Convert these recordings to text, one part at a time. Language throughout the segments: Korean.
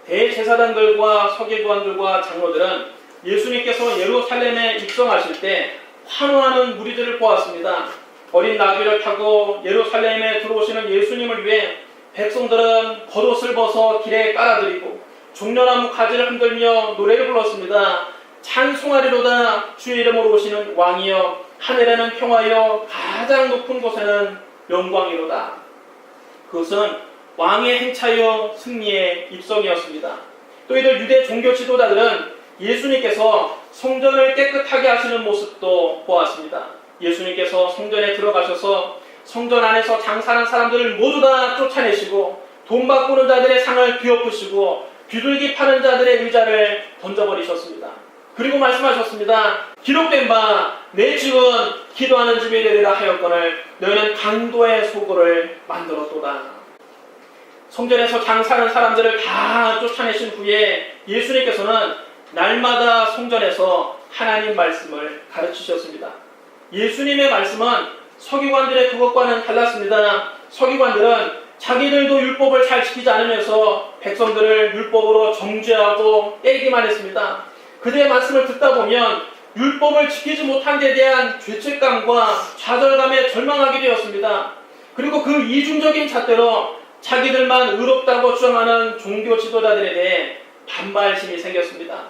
대제사장들과 서기관들과 장로들은 예수님께서 예루살렘에 입성하실 때 환호하는 무리들을 보았습니다. 어린 나귀를 타고 예루살렘에 들어오시는 예수님을 위해 백성들은 겉옷을 벗어 길에 깔아드리고 종려나무 가지를 흔들며 노래를 불렀습니다. 찬송하리로다 주의 이름으로 오시는 왕이여, 하늘에는 평화여, 가장 높은 곳에는 영광이로다. 그것은 왕의 행차여 승리의 입성이었습니다. 또 이들 유대 종교 지도자들은 예수님께서 성전을 깨끗하게 하시는 모습도 보았습니다. 예수님께서 성전에 들어가셔서 성전 안에서 장사하는 사람들을 모두 다 쫓아내시고 돈 바꾸는 자들의 상을 뒤엎으시고 비둘기 파는 자들의 의자를 던져버리셨습니다. 그리고 말씀하셨습니다. 기록된 바 내 집은 기도하는 집이 되리라 하였거늘 너희는 강도의 소굴을 만들었도다. 성전에서 장사하는 사람들을 다 쫓아내신 후에 예수님께서는 날마다 성전에서 하나님 말씀을 가르치셨습니다. 예수님의 말씀은 서기관들의 그것과는 달랐습니다. 서기관들은 자기들도 율법을 잘 지키지 않으면서 백성들을 율법으로 정죄하고 때리기만 했습니다. 그들의 말씀을 듣다 보면 율법을 지키지 못한 데 대한 죄책감과 좌절감에 절망하게 되었습니다. 그리고 그 이중적인 잣대로 자기들만 의롭다고 주장하는 종교 지도자들에 대해 반발심이 생겼습니다.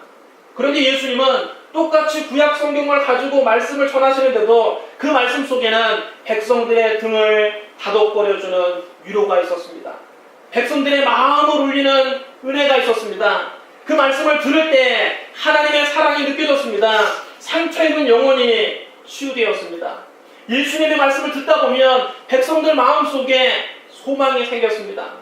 그런데 예수님은 똑같이 구약 성경을 가지고 말씀을 전하시는데도 그 말씀 속에는 백성들의 등을 다독거려주는 위로가 있었습니다. 백성들의 마음을 울리는 은혜가 있었습니다. 그 말씀을 들을 때 하나님의 사랑이 느껴졌습니다. 상처 입은 영혼이 치유되었습니다. 예수님의 말씀을 듣다 보면 백성들 마음속에 소망이 생겼습니다.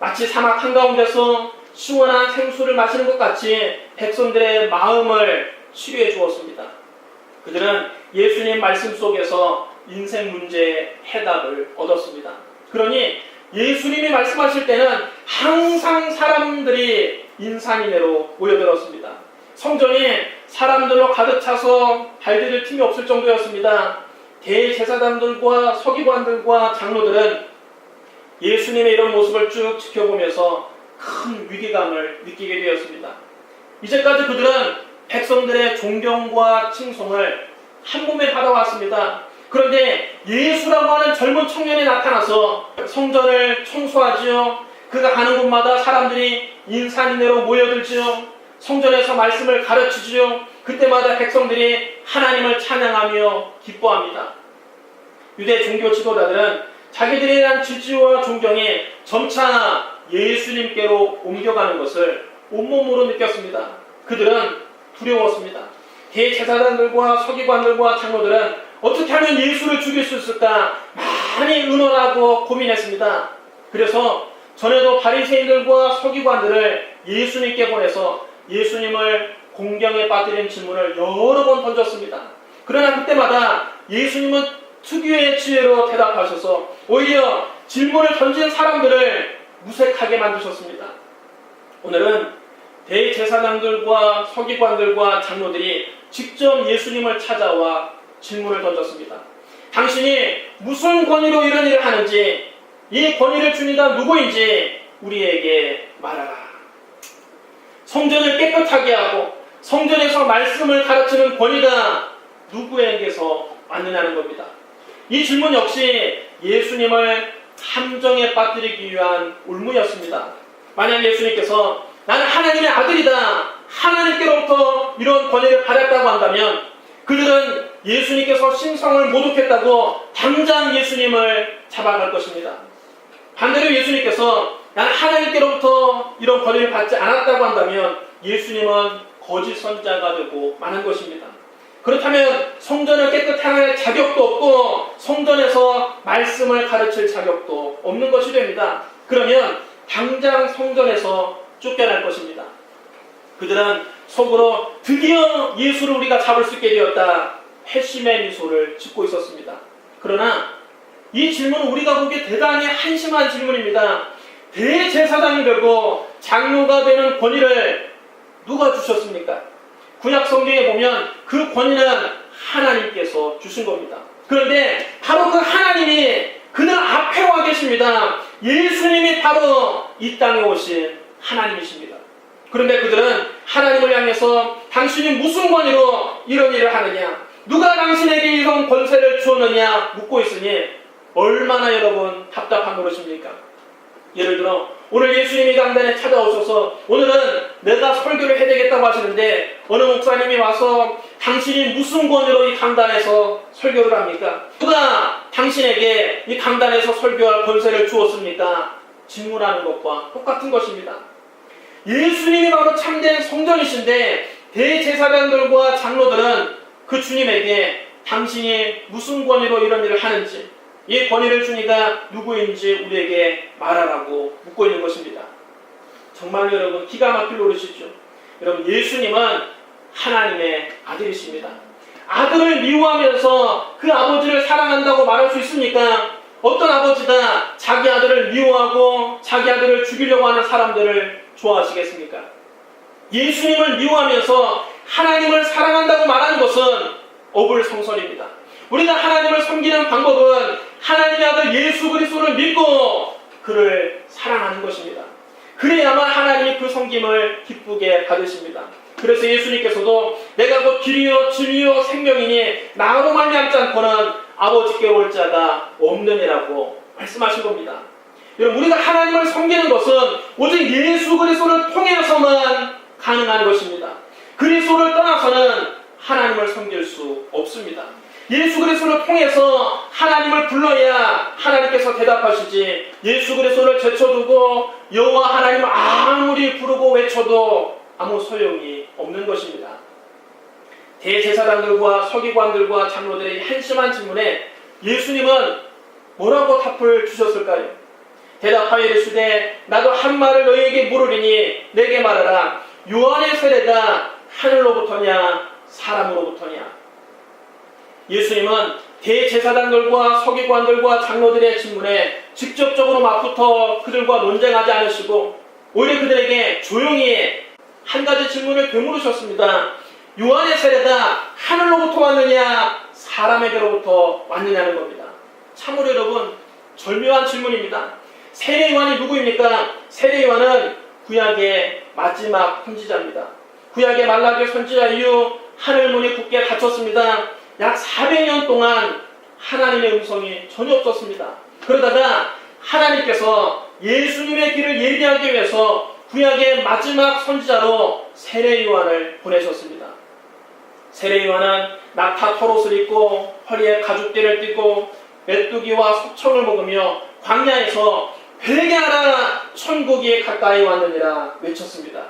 마치 사막 한가운데서 시원한 생수를 마시는 것 같이 백성들의 마음을 치료해 주었습니다. 그들은 예수님 말씀 속에서 인생 문제의 해답을 얻었습니다. 그러니 예수님이 말씀하실 때는 항상 사람들이 인산인해로 모여들었습니다. 성전이 사람들로 가득 차서 발디딜 틈이 없을 정도였습니다. 대제사장들과 서기관들과 장로들은 예수님의 이런 모습을 쭉 지켜보면서 큰 위기감을 느끼게 되었습니다. 이제까지 그들은 백성들의 존경과 칭송을 한 몸에 받아왔습니다. 그런데 예수라고 하는 젊은 청년이 나타나서 성전을 청소하지요. 그가 가는 곳마다 사람들이 인산인해로 모여들지요. 성전에서 말씀을 가르치지요. 그때마다 백성들이 하나님을 찬양하며 기뻐합니다. 유대 종교 지도자들은 자기들에 대한 지지와 존경이 점차 예수님께로 옮겨가는 것을 온몸으로 느꼈습니다. 그들은 두려웠습니다. 대제사장들과 서기관들과 장로들은 어떻게 하면 예수를 죽일 수 있을까 많이 의논하고 고민했습니다. 그래서 전에도 바리새인들과 서기관들을 예수님께 보내서 예수님을 공경에 빠뜨린 질문을 여러 번 던졌습니다. 그러나 그때마다 예수님은 특유의 지혜로 대답하셔서 오히려 질문을 던진 사람들을 무색하게 만드셨습니다. 오늘은 대제사장들과 서기관들과 장로들이 직접 예수님을 찾아와 질문을 던졌습니다. 당신이 무슨 권위로 이런 일을 하는지, 이 권위를 준 이가 누구인지 우리에게 말하라. 성전을 깨끗하게 하고 성전에서 말씀을 가르치는 권위가 누구에게서 왔느냐는 겁니다. 이 질문 역시 예수님을 함정에 빠뜨리기 위한 울문이었습니다. 만약 예수님께서 나는 하나님의 아들이다, 하나님께로부터 이런 권위를 받았다고 한다면 그들은 예수님께서 신성을 모독했다고 당장 예수님을 잡아갈 것입니다. 반대로 예수님께서 나는 하나님께로부터 이런 권위를 받지 않았다고 한다면 예수님은 거짓 선자가 되고 마는 것입니다. 그렇다면 성전을 깨끗하게 할 자격도 없고 성전에서 말씀을 가르칠 자격도 없는 것이 됩니다. 그러면 당장 성전에서 쫓겨날 것입니다. 그들은 속으로 드디어 예수를 우리가 잡을 수 있게 되었다, 회심의 미소를 짓고 있었습니다. 그러나 이 질문은 우리가 보기에 대단히 한심한 질문입니다. 대제사장이 되고 장로가 되는 권위를 누가 주셨습니까? 구약 성경에 보면 그 권위는 하나님께서 주신 겁니다. 그런데 바로 그 하나님이 그들 앞에 와 계십니다. 예수님이 바로 이 땅에 오신 하나님이십니다. 그런데 그들은 하나님을 향해서 당신이 무슨 권위로 이런 일을 하느냐, 누가 당신에게 이런 권세를 주었느냐 묻고 있으니 얼마나 여러분 답답한 노릇입니까? 예를 들어 오늘 예수님이 강단에 찾아오셔서 오늘은 내가 설교를 해야 되겠다고 하시는데 어느 목사님이 와서 당신이 무슨 권위로 이 강단에서 설교를 합니까? 누가 당신에게 이 강단에서 설교할 권세를 주었습니까? 질문하는 것과 똑같은 것입니다. 예수님이 바로 참된 성전이신데 대제사장들과 장로들은 그 주님에게 당신이 무슨 권위로 이런 일을 하는지, 이 권위를 주니가 누구인지 우리에게 말하라고 묻고 있는 것입니다. 정말 여러분 기가 막힐 노릇이죠. 여러분 예수님은 하나님의 아들이십니다. 아들을 미워하면서 그 아버지를 사랑한다고 말할 수 있습니까? 어떤 아버지가 자기 아들을 미워하고 자기 아들을 죽이려고 하는 사람들을 좋아하시겠습니까? 예수님을 미워하면서 하나님을 사랑한다고 말하는 것은 어불성설입니다. 우리가 하나님을 섬기는 방법은 하나님의 아들 예수 그리스도를 믿고 그를 사랑하는 것입니다. 그래야만 하나님이 그 섬김을 기쁘게 받으십니다. 그래서 예수님께서도 내가 곧 길이요 진리요 생명이니 나로 말미암지 않고는 아버지께 올 자가 없느니라고 말씀하신 겁니다. 여러분 우리가 하나님을 섬기는 것은 오직 예수 그리스도를 통해서만 가능한 것입니다. 그리스도를 떠나서는 하나님을 섬길 수 없습니다. 예수 그리스도를 통해서 하나님을 불러야 하나님께서 대답하시지, 예수 그리스도를 제쳐두고 여호와 하나님을 아무리 부르고 외쳐도 아무 소용이 없는 것입니다. 대제사장들과 서기관들과 장로들의 한심한 질문에 예수님은 뭐라고 답을 주셨을까요? 대답하여 이르시되 나도 한 말을 너희에게 물으리니 내게 말하라. 요한의 세례가 하늘로부터냐 사람으로부터냐? 예수님은 대제사장들과 서기관들과 장로들의 질문에 직접적으로 맞붙어 그들과 논쟁하지 않으시고 오히려 그들에게 조용히 한 가지 질문을 되물으셨습니다. 요한의 세례가 하늘로부터 왔느냐 사람에게로부터 왔느냐는 겁니다. 참으로 여러분 절묘한 질문입니다. 세례 요한이 누구입니까? 세례 요한은 구약의 마지막 선지자입니다. 구약의 말라기 선지자 이후 하늘문이 굳게 닫혔습니다. 약 400년 동안 하나님의 음성이 전혀 없었습니다. 그러다가 하나님께서 예수님의 길을 예비하기 위해서 구약의 마지막 선지자로 세례 요한을 보내셨습니다. 세례 요한은 낙타 털옷을 입고 허리에 가죽띠를 띠고 메뚜기와 석청을 먹으며 광야에서 회개하라 천국이 가까이 왔느니라 외쳤습니다.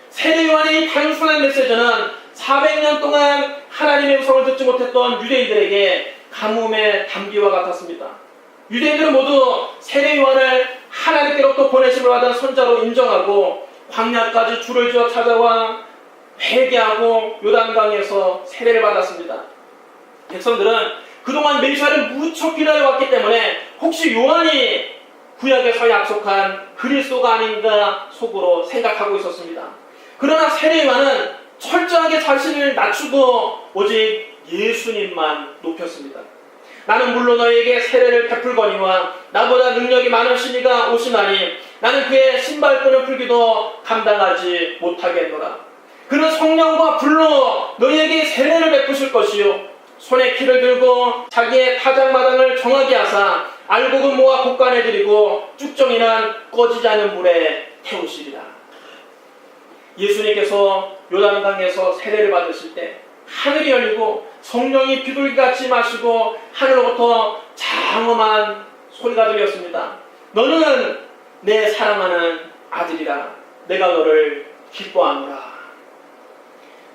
세례 요한의 단순한 메시지는 400년 동안 하나님의 음성을 듣지 못했던 유대인들에게 가뭄의 담기와 같았습니다. 유대인들은 모두 세례 요한을 하나님께로부터 보내심을 받은 선자로 인정하고 광야까지 줄을 지어 찾아와 회개하고 요단강에서 세례를 받았습니다. 백성들은 그동안 메시아를 무척 기다려왔기 때문에 혹시 요한이 구약에서 약속한 그리스도가 아닌가 속으로 생각하고 있었습니다. 그러나 세례 요한은 철저하게 자신을 낮추고 오직 예수님만 높였습니다. 나는 물론 너에게 세례를 베풀거니와 나보다 능력이 많은 신이가 오시나니 나는 그의 신발끈을 풀기도 감당하지 못하겠노라. 그는 성령과 불로 너희에게 세례를 베푸실 것이요 손에 키를 들고 자기의 타작마당을 정하게 하사 알곡은 모아 곡간에 들이고 쭉정이는 꺼지지 않은 물에 태우시리라. 예수님께서 요단강에서 세례를 받으실 때 하늘이 열리고 성령이 비둘기같이 마시고 하늘로부터 장엄한 소리가 들렸습니다. 너는 내 사랑하는 아들이라. 내가 너를 기뻐하노라.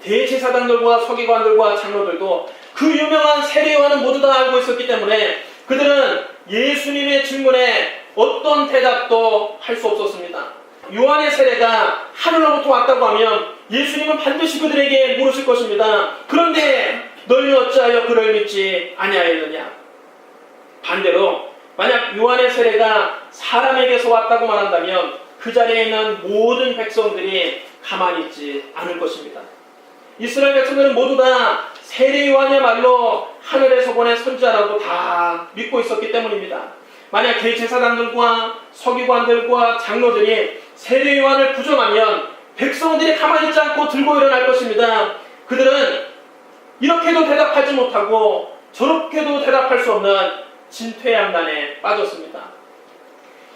대제사장들과 서기관들과 장로들도 그 유명한 세례 요한은 모두 다 알고 있었기 때문에 그들은 예수님의 질문에 어떤 대답도 할 수 없었습니다. 요한의 세례가 하늘로부터 왔다고 하면 예수님은 반드시 그들에게 물으실 것입니다. 그런데 너희는 어찌하여 그를 믿지 아니하였느냐? 반대로 만약 요한의 세례가 사람에게서 왔다고 말한다면 그 자리에 있는 모든 백성들이 가만히 있지 않을 것입니다. 이스라엘 백성들은 모두 다 세례 요한이야말로 하늘에서 보낸 선지자라고 다 믿고 있었기 때문입니다. 만약 대제사장들과 서기관들과 장로들이 세례 요한을 부정하면 백성들이 가만히 있지 않고 들고 일어날 것입니다. 그들은 이렇게도 대답하지 못하고 저렇게도 대답할 수 없는 진퇴양난에 빠졌습니다.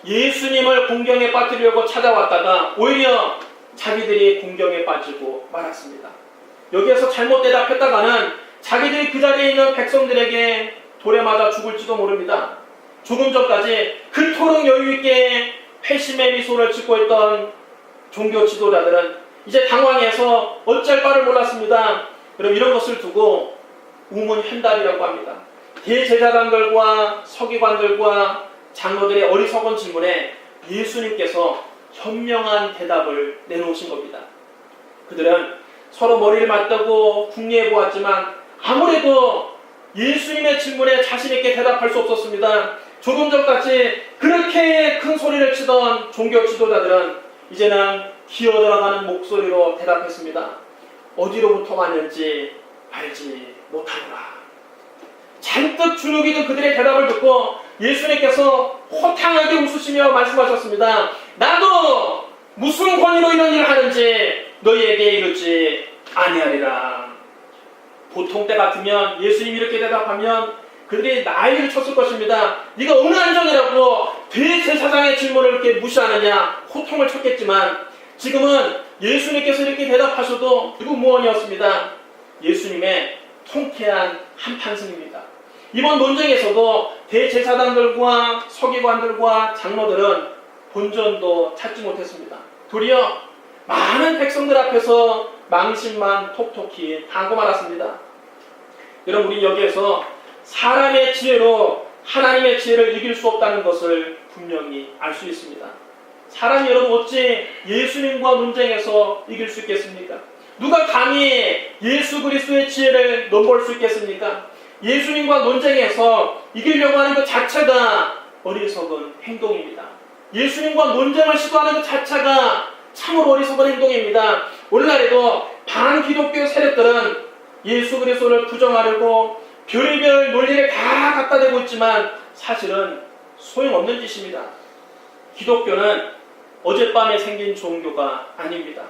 예수님을 공경에 빠뜨리려고 찾아왔다가 오히려 자기들이 공경에 빠지고 말았습니다. 여기에서 잘못 대답했다가는 자기들이 그 자리에 있는 백성들에게 돌에 맞아 죽을지도 모릅니다. 조금 전까지 그토록 여유있게 회심의 미소를 짓고 있던 종교 지도자들은 이제 당황해서 어쩔 바를 몰랐습니다. 그럼 이런 것을 두고 우문현답이라고 합니다. 대제사장들과 서기관들과 장로들의 어리석은 질문에 예수님께서 현명한 대답을 내놓으신 겁니다. 그들은 서로 머리를 맞대고 궁리해 보았지만 아무래도 예수님의 질문에 자신있게 대답할 수 없었습니다. 조금 전까지 그렇게 큰 소리를 치던 종교 지도자들은 이제는 기어들어가는 목소리로 대답했습니다. 어디로부터 왔는지 알지 못하노라. 잔뜩 주눅이 든 그들의 대답을 듣고 예수님께서 호탕하게 웃으시며 말씀하셨습니다. 나도 무슨 권위로 이런 일을 하는지 너희에게 이르지 아니하리라. 보통 때 같으면 예수님이 이렇게 대답하면 그들이 난리를 쳤을 것입니다. 네가 어느 안전이라고 대제사장의 질문을 이렇게 무시하느냐 호통을 쳤겠지만 지금은 예수님께서 이렇게 대답하셔도 무언이었습니다. 예수님의 통쾌한 한판승입니다. 이번 논쟁에서도 대제사장들과 서기관들과 장로들은 본전도 찾지 못했습니다. 도리어 많은 백성들 앞에서 망신만 톡톡히 당하고 말았습니다. 여러분, 우리 여기에서 사람의 지혜로 하나님의 지혜를 이길 수 없다는 것을 분명히 알 수 있습니다. 사람이 여러분 어찌 예수님과 논쟁에서 이길 수 있겠습니까? 누가 감히 예수 그리스도의 지혜를 넘볼 수 있겠습니까? 예수님과 논쟁에서 이기려고 하는 것 자체가 어리석은 행동입니다. 예수님과 논쟁을 시도하는 것 자체가 참으로 어리석은 행동입니다. 오늘날에도 반기독교 세력들은 예수 그리스도를 부정하려고 별의별 논리를 다 갖다 대고 있지만 사실은 소용없는 짓입니다. 기독교는 어젯밤에 생긴 종교가 아닙니다.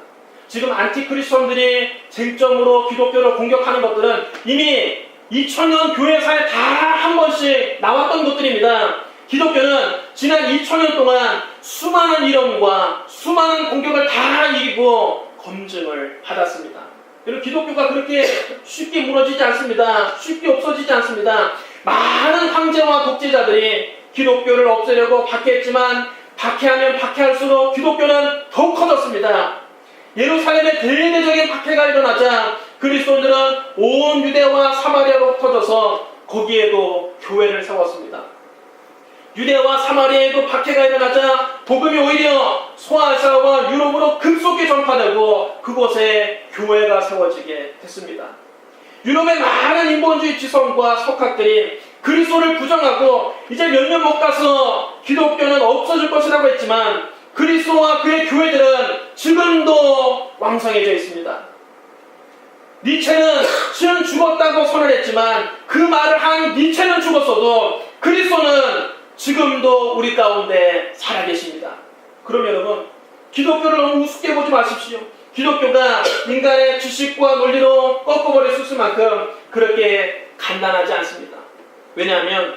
지금 안티크리스천들이 쟁점으로 기독교를 공격하는 것들은 이미 2000년 교회사에 다 한 번씩 나왔던 것들입니다. 기독교는 지난 2000년 동안 수많은 이론과 수많은 공격을 다 이기고 검증을 받았습니다. 여러분, 기독교가 그렇게 쉽게 무너지지 않습니다. 쉽게 없어지지 않습니다. 많은 황제와 독재자들이 기독교를 없애려고 박해했지만 박해하면 박해할수록 기독교는 더욱 커졌습니다. 예루살렘에 대대적인 박해가 일어나자 그리스도인들은 온 유대와 사마리아로 흩어져서 거기에도 교회를 세웠습니다. 유대와 사마리아에도 박해가 일어나자 복음이 오히려 소아시아와 유럽으로 급속히 전파되고 그곳에 교회가 세워지게 됐습니다. 유럽의 많은 인본주의 지성과 석학들이 그리스도를 부정하고 이제 몇 년 못 가서 기독교는 없어질 것이라고 했지만 그리스도와 그의 교회들은 지금도 왕성해져 있습니다. 니체는 신은 죽었다고 선언했지만 그 말을 한 니체는 죽었어도 그리스도는 지금도 우리 가운데 살아계십니다. 그럼 여러분, 기독교를 너무 우습게 보지 마십시오. 기독교가 인간의 지식과 논리로 꺾어버릴 수 있을 만큼 그렇게 간단하지 않습니다. 왜냐하면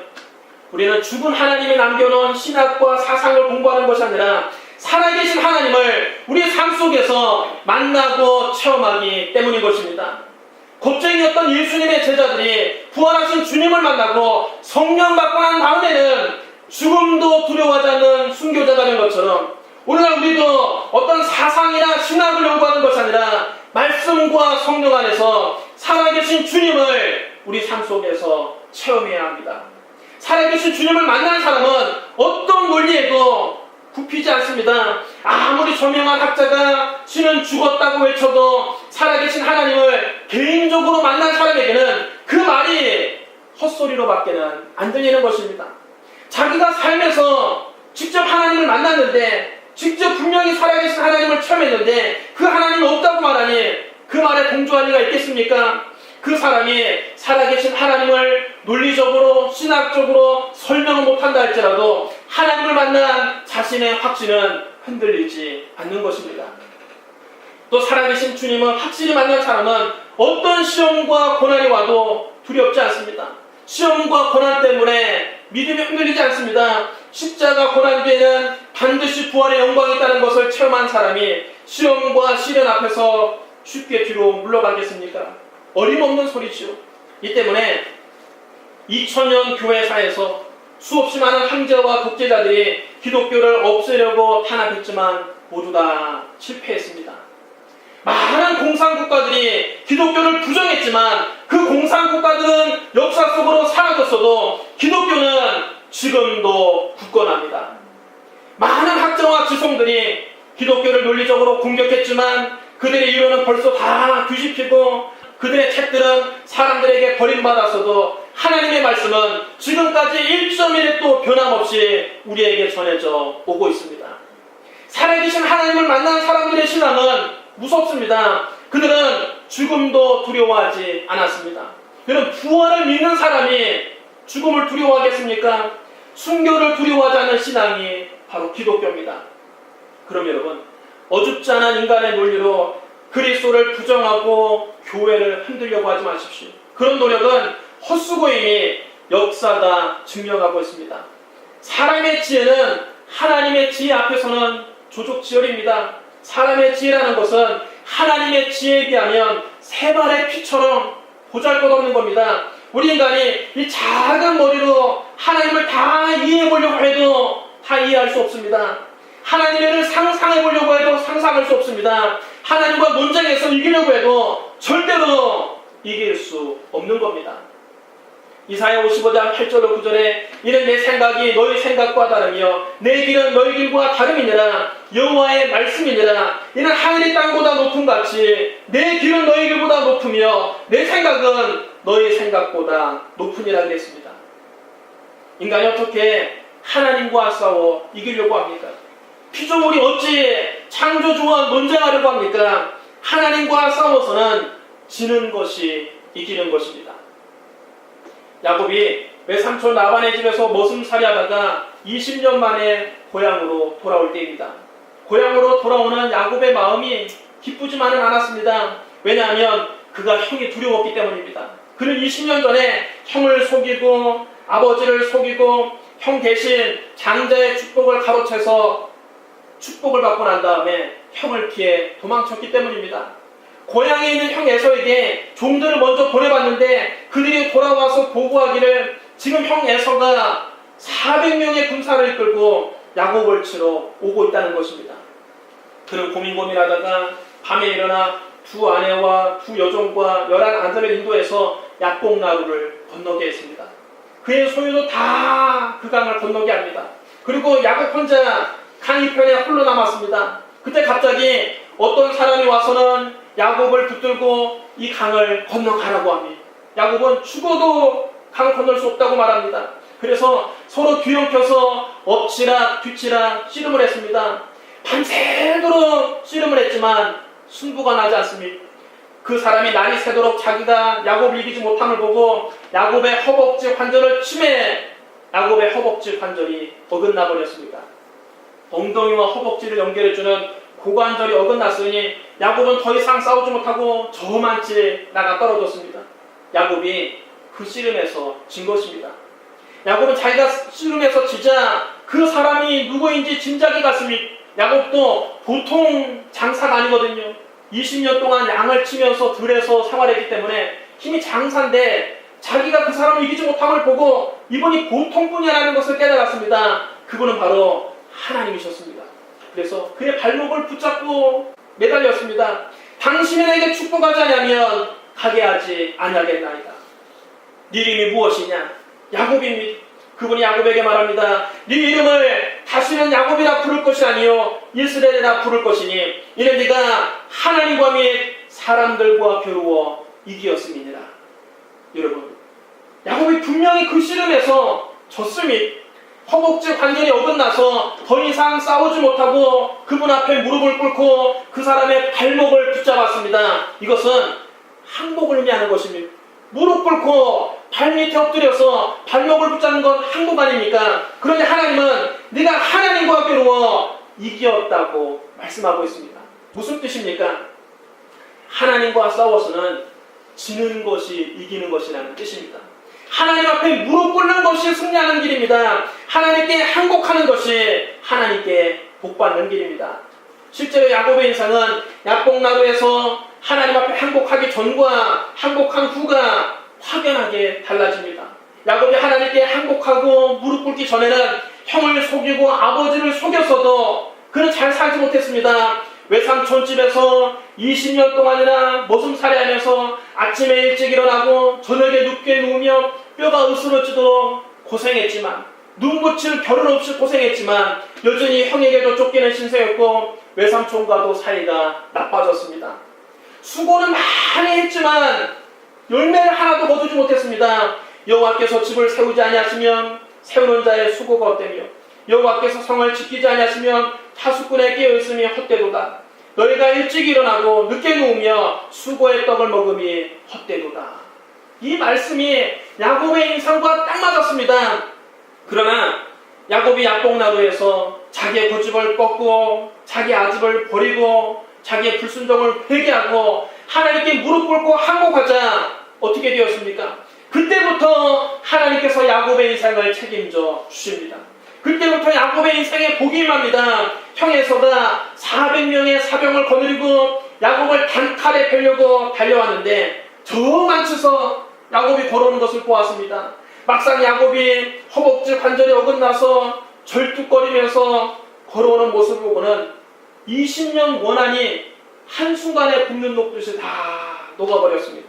우리는 죽은 하나님이 남겨놓은 신학과 사상을 공부하는 것이 아니라 살아계신 하나님을 우리 삶 속에서 만나고 체험하기 때문인 것입니다. 겁쟁이였던 예수님의 제자들이 부활하신 주님을 만나고 성령 받고 난 다음에는 죽음도 두려워하지 않는 순교자가 된 것처럼 오늘날 우리도 어떤 사상이나 신학을 연구하는 것이 아니라 말씀과 성령 안에서 살아계신 주님을 우리 삶 속에서 체험해야 합니다. 살아계신 주님을 만난 사람은 어떤 논리에도 굽히지 않습니다. 아무리 저명한 학자가 신은 죽었다고 외쳐도 살아계신 하나님을 개인적으로 만난 사람에게는 그 말이 헛소리로밖에는 안 들리는 것입니다. 자기가 살면서 직접 하나님을 만났는데 직접 분명히 살아계신 하나님을 체험했는데 그 하나님이 없다고 말하니 그 말에 동조할 리가 있겠습니까? 그 사람이 살아계신 하나님을 논리적으로 신학적으로 설명을 못한다 할지라도 하나님을 만난 자신의 확신은 흔들리지 않는 것입니다. 또 살아계신 주님을 확실히 만난 사람은 어떤 시험과 고난이 와도 두렵지 않습니다. 시험과 고난 때문에 믿음이 흔들리지 않습니다. 십자가 고난 뒤에는 반드시 부활의 영광이 있다는 것을 체험한 사람이 시험과 시련 앞에서 쉽게 뒤로 물러가겠습니까? 어림없는 소리죠. 이 때문에 2000년 교회사에서 수없이 많은 황제와 독재자들이 기독교를 없애려고 탄압했지만 모두 다 실패했습니다. 많은 공산국가들이 기독교를 부정했지만 그 공산국가들은 역사 속으로 사라졌어도 기독교는 지금도 굳건합니다. 많은 학자와 지성들이 기독교를 논리적으로 공격했지만 그들의 이론은 벌써 다 뒤집히고 그들의 책들은 사람들에게 버림받았어도 하나님의 말씀은 지금까지 1.1도 변함없이 우리에게 전해져 오고 있습니다. 살아계신 하나님을 만난 사람들의 신앙은 무섭습니다. 그들은 죽음도 두려워하지 않았습니다. 그들은 부활을 믿는 사람이 죽음을 두려워하겠습니까? 순교를 두려워하지 않는 신앙이 바로 기독교입니다. 그럼 여러분, 어줍지 않은 인간의 논리로 그리스도를 부정하고 교회를 흔들려고 하지 마십시오. 그런 노력은 헛수고임이 역사가 증명하고 있습니다. 사람의 지혜는 하나님의 지혜 앞에서는 조족지혈입니다. 사람의 지혜라는 것은 하나님의 지혜에 비하면 새발의 피처럼 보잘것없는 겁니다. 우리 인간이 이 작은 머리로 하나님을 다 이해해보려고 해도 다 이해할 수 없습니다. 하나님을 상상해보려고 해도 상상할 수 없습니다. 하나님과 논쟁에서 이기려고 해도 절대로 이길 수 없는 겁니다. 이사야 55장 8절로 9절에 이는 내 생각이 너희 생각과 다르며 내 길은 너희 길과 다름이니라. 여호와의 말씀이니라. 이는 하늘이 땅보다 높음 같이 내 길은 너희 길보다 높으며 내 생각은 너희 생각보다 높으니라 그랬습니다. 인간이 어떻게 하나님과 싸워 이기려고 합니까? 피조물이 어찌 창조주와 논쟁하려고 합니까? 하나님과 싸워서는 지는 것이 이기는 것입니다. 야곱이 외삼촌 라반의 집에서 머슴살이 하다가 20년 만에 고향으로 돌아올 때입니다. 고향으로 돌아오는 야곱의 마음이 기쁘지만은 않았습니다. 왜냐하면 그가 형이 두려웠기 때문입니다. 그는 20년 전에 형을 속이고 아버지를 속이고 형 대신 장자의 축복을 가로채서 축복을 받고 난 다음에 형을 피해 도망쳤기 때문입니다. 고향에 있는 형 에서에게 종들을 먼저 보내봤는데 그들이 돌아와서 보고하기를 지금 형 에서가 400명의 군사를 이끌고 야곱을 치러 오고 있다는 것입니다. 그는 고민하다가 밤에 일어나 두 아내와 두 여종과 11아들을 인도해서 약복나루를 건너게 했습니다. 그의 소유도 다 그 강을 건너게 합니다. 그리고 야곱 혼자 강 이편에 홀로 남았습니다. 그때 갑자기 어떤 사람이 와서는 야곱을 붙들고 이 강을 건너가라고 합니다. 야곱은 죽어도 강 건널 수 없다고 말합니다. 그래서 서로 뒤엉켜서 엎치락 뒤치락 씨름을 했습니다. 밤새도록 씨름을 했지만 승부가 나지 않습니다. 그 사람이 날이 새도록 자기가 야곱을 이기지 못함을 보고 야곱의 허벅지 관절을 치매 야곱의 허벅지 관절이 어긋나 버렸습니다. 엉덩이와 허벅지를 연결해주는 고관절이 어긋났으니 야곱은 더 이상 싸우지 못하고 저만치 나가 떨어졌습니다. 야곱이 그 씨름에서 진 것입니다. 야곱은 자기가 씨름에서 지자 그 사람이 누구인지 짐작이 갔습니다. 야곱도 보통 장사가 아니거든요. 20년 동안 양을 치면서 들에서 생활했기 때문에 힘이 장사인데 자기가 그 사람을 이기지 못함을 보고 이분이 보통뿐이라는 것을 깨달았습니다. 그분은 바로 하나님이셨습니다. 그래서 그의 발목을 붙잡고 매달렸습니다. 당신이 내게 축복하지 않으면 가게 하지 아니하겠나이다. 네 이름이 무엇이냐? 야곱입니다. 그분이 야곱에게 말합니다. 네 이름을 다시는 야곱이라 부를 것이 아니요 이스라엘이라 부를 것이니 이는 네가 하나님과 및 사람들과 겨루어 이기었음이니라. 여러분, 야곱이 분명히 그 씨름에서 졌습니다. 허벅지 관절이 어긋나서 더 이상 싸우지 못하고 그분 앞에 무릎을 꿇고 그 사람의 발목을 붙잡았습니다. 이것은 항복을 의미하는 것입니다. 무릎 꿇고 발 밑에 엎드려서 발목을 붙잡는 건 항복 아닙니까? 그런데 하나님은 네가 하나님과 겨루어 이겼다고 말씀하고 있습니다. 무슨 뜻입니까? 하나님과 싸워서는 지는 것이 이기는 것이라는 뜻입니다. 하나님 앞에 무릎 꿇는 것이 승리하는 길입니다. 하나님께 항복하는 것이 하나님께 복받는 길입니다. 실제로 야곱의 인생은 야복나루에서 하나님 앞에 항복하기 전과 항복한 후가 확연하게 달라집니다. 야곱이 하나님께 항복하고 무릎 꿇기 전에는 형을 속이고 아버지를 속였어도 그는 잘 살지 못했습니다. 외삼촌 집에서 20년 동안이나 머슴살이하면서 아침에 일찍 일어나고 저녁에 늦게 누우며 뼈가 으스러지도 고생했지만, 눈붙일 겨를 없이 고생했지만 여전히 형에게도 쫓기는 신세였고 외삼촌과도 사이가 나빠졌습니다. 수고는 많이 했지만 열매를 하나도 거두지 못했습니다. 여호와께서 집을 세우지 아니하시면 세우는 자의 수고가 헛되며 여호와께서 성을 지키지 아니하시면 타수꾼의 깨어있음이 헛되도다. 너희가 일찍 일어나고 늦게 누우며 수고의 떡을 먹음이 헛되도다. 이 말씀이 야곱의 인상과 딱 맞았습니다. 그러나 야곱이 야복나루에서 자기의 고집을 꺾고 자기 아집을 버리고 자기의 불순종을 회개하고 하나님께 무릎 꿇고 항복하자 어떻게 되었습니까? 그때부터 하나님께서 야곱의 인생을 책임져 주십니다. 그때부터 야곱의 인생에 복이 임합니다. 형에서가 400명의 사병을 거느리고 야곱을 단칼에 펴려고 달려왔는데 저 많쳐서 야곱이 걸어오는 것을 보았습니다. 막상 야곱이 허벅지 관절이 어긋나서 절뚝거리면서 걸어오는 모습을 보고는 20년 원한이 한순간에 붓는 녹듯이 다 녹아버렸습니다.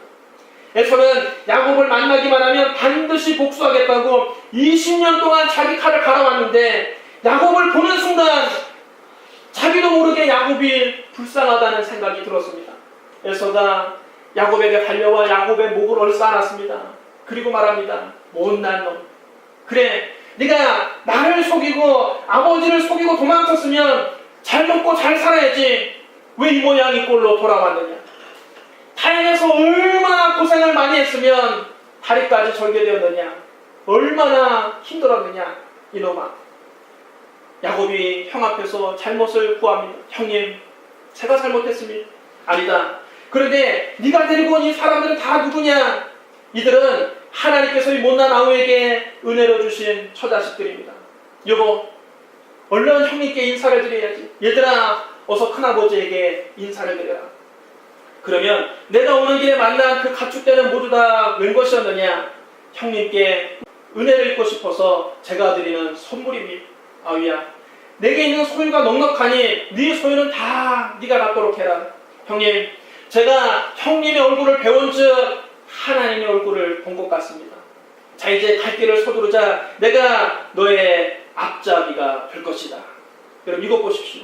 에서는 야곱을 만나기만 하면 반드시 복수하겠다고 20년 동안 자기 칼을 갈아왔는데 야곱을 보는 순간 자기도 모르게 야곱이 불쌍하다는 생각이 들었습니다. 에서가 야곱에게 달려와 야곱의 목을 얼싸안았습니다. 그리고 말합니다. 못난 놈, 그래 네가 나를 속이고 아버지를 속이고 도망쳤으면 잘 먹고 잘 살아야지 왜 이 모양 이 꼴로 돌아왔느냐. 타인에서 얼마나 고생을 많이 했으면 다리까지 절개되었느냐. 얼마나 힘들었느냐 이놈아. 야곱이 형 앞에서 잘못을 구합니다. 형님, 제가 잘못했습니다. 아니다. 그런데 네가 데리고 온 이 사람들은 다 누구냐? 이들은 하나님께서 이 못난 아우에게 은혜로 주신 처자식들입니다. 여보, 얼른 형님께 인사를 드려야지. 얘들아, 어서 큰아버지에게 인사를 드려라. 그러면 내가 오는 길에 만난 그 가축대는 모두 다 웬 것이었느냐? 형님께 은혜를 입고 싶어서 제가 드리는 선물입니다. 아우야, 내게 있는 소유가 넉넉하니 네 소유는 다 네가 갖도록 해라. 형님, 제가 형님의 얼굴을 배운 즉 하나님의 얼굴을 본 것 같습니다. 자, 이제 갈 길을 서두르자. 내가 너의 앞잡이가 될 것이다. 여러분, 이거 보십시오.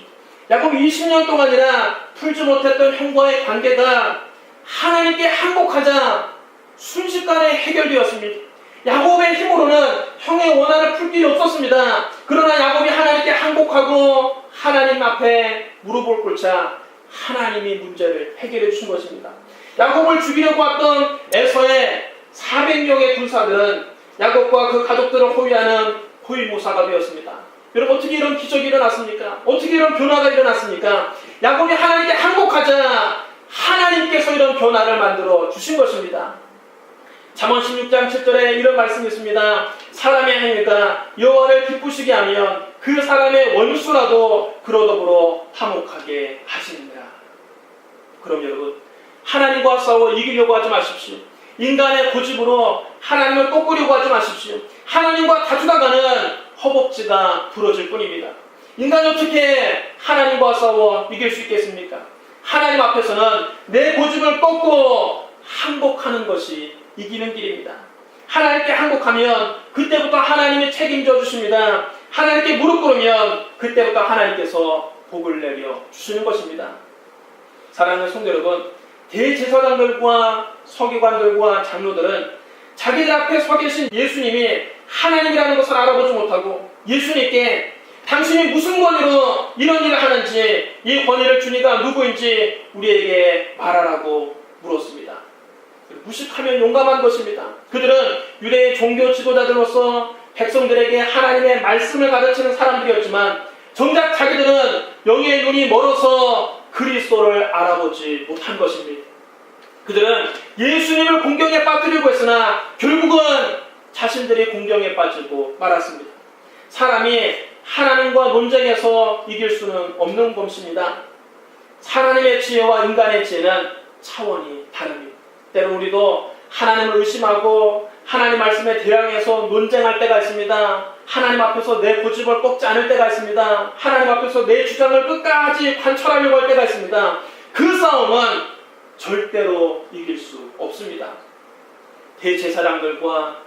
야곱 20년 동안이나 풀지 못했던 형과의 관계가 하나님께 항복하자 순식간에 해결되었습니다. 야곱의 힘으로는 형의 원한을 풀 길이 없었습니다. 그러나 야곱이 하나님께 항복하고 하나님 앞에 무릎을 꿇자 하나님이 문제를 해결해 주신 것입니다. 야곱을 죽이려고 왔던 에서의 400명의 군사들은 야곱과 그 가족들을 호위하는 호위무사가 되었습니다. 여러분, 어떻게 이런 기적이 일어났습니까? 어떻게 이런 변화가 일어났습니까? 야곱이 하나님께 항복하자 하나님께서 이런 변화를 만들어 주신 것입니다. 잠언 16장 7절에 이런 말씀이 있습니다. 사람의 행위가 여호와를 기쁘시게 하면 그 사람의 원수라도 그로 더불어 화목하게 하시느니라. 그럼 여러분, 하나님과 싸워 이기려고 하지 마십시오. 인간의 고집으로 하나님을 꺾으려고 하지 마십시오. 하나님과 다투다가는 허벅지가 부러질 뿐입니다. 인간이 어떻게 하나님과 싸워 이길 수 있겠습니까? 하나님 앞에서는 내 고집을 꺾고 항복하는 것이 이기는 길입니다. 하나님께 항복하면 그때부터 하나님이 책임져 주십니다. 하나님께 무릎 꿇으면 그때부터 하나님께서 복을 내려 주시는 것입니다. 사랑하는 성도 여러분, 대제사장들과 서기관들과 장로들은 자기들 앞에 서 계신 예수님이 하나님이라는 것을 알아보지 못하고 예수님께 당신이 무슨 권위로 이런 일을 하는지, 이 권위를 주니까 누구인지 우리에게 말하라고 물었습니다. 무식하면 용감한 것입니다. 그들은 유대의 종교 지도자들로서 백성들에게 하나님의 말씀을 가르치는 사람들이었지만 정작 자기들은 영의 눈이 멀어서 그리스도를 알아보지 못한 것입니다. 그들은 예수님을 공경에 빠뜨리고 했으나 결국은 자신들이 공경에 빠지고 말았습니다. 사람이 하나님과 논쟁해서 이길 수는 없는 것입니다. 하나님의 지혜와 인간의 지혜는 차원이 다릅니다. 때로 우리도 하나님을 의심하고 하나님 말씀에 대항해서 논쟁할 때가 있습니다. 하나님 앞에서 내 고집을 꺾지 않을 때가 있습니다. 하나님 앞에서 내 주장을 끝까지 관철하려고 할 때가 있습니다. 그 싸움은 절대로 이길 수 없습니다. 대제사장들과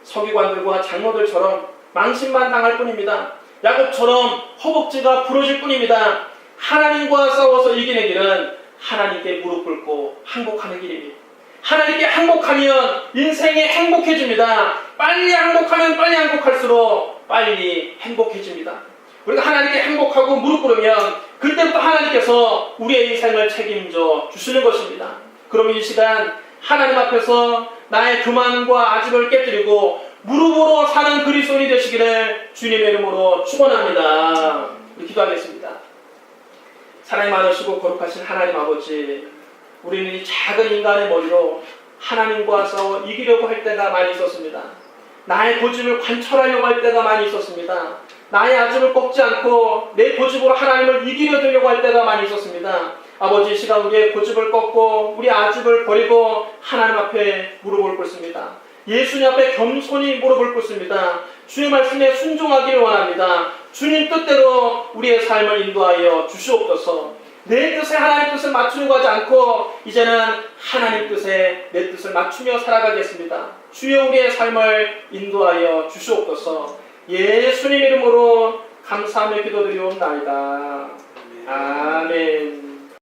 서기관들과 장로들처럼 망신만 당할 뿐입니다. 야곱처럼 허벅지가 부러질 뿐입니다. 하나님과 싸워서 이기는 길은 하나님께 무릎 꿇고 항복하는 길입니다. 하나님께 항복하면 인생이 행복해집니다. 빨리 항복하면 빨리 항복할수록 빨리 행복해집니다. 우리가 하나님께 행복하고 무릎 꿇으면 그때부터 하나님께서 우리의 인생을 책임져 주시는 것입니다. 그러면 이 시간 하나님 앞에서 나의 교만과 아집을 깨뜨리고 무릎으로 사는 그리스도인이 되시기를 주님의 이름으로 축원합니다. 우리 기도하겠습니다. 사랑이 많으시고 거룩하신 하나님 아버지, 우리는 이 작은 인간의 머리로 하나님과 싸워 이기려고 할 때가 많이 있었습니다. 나의 고집을 관철하려고 할 때가 많이 있었습니다. 나의 아집을 꺾지 않고 내 고집으로 하나님을 이기려 들려고 할 때가 많이 있었습니다. 아버지, 이 시간 우리의 고집을 꺾고 우리 아집을 버리고 하나님 앞에 무릎을 꿇습니다. 예수님 앞에 겸손히 무릎을 꿇습니다. 주의 말씀에 순종하기를 원합니다. 주님 뜻대로 우리의 삶을 인도하여 주시옵소서. 내 뜻에 하나님 뜻을 맞추려고 하지 않고 이제는 하나님 뜻에 내 뜻을 맞추며 살아가겠습니다. 주여 우리의 삶을 인도하여 주시옵소서. 예수님 이름으로 감사하며 기도드리옵나이다. 아멘.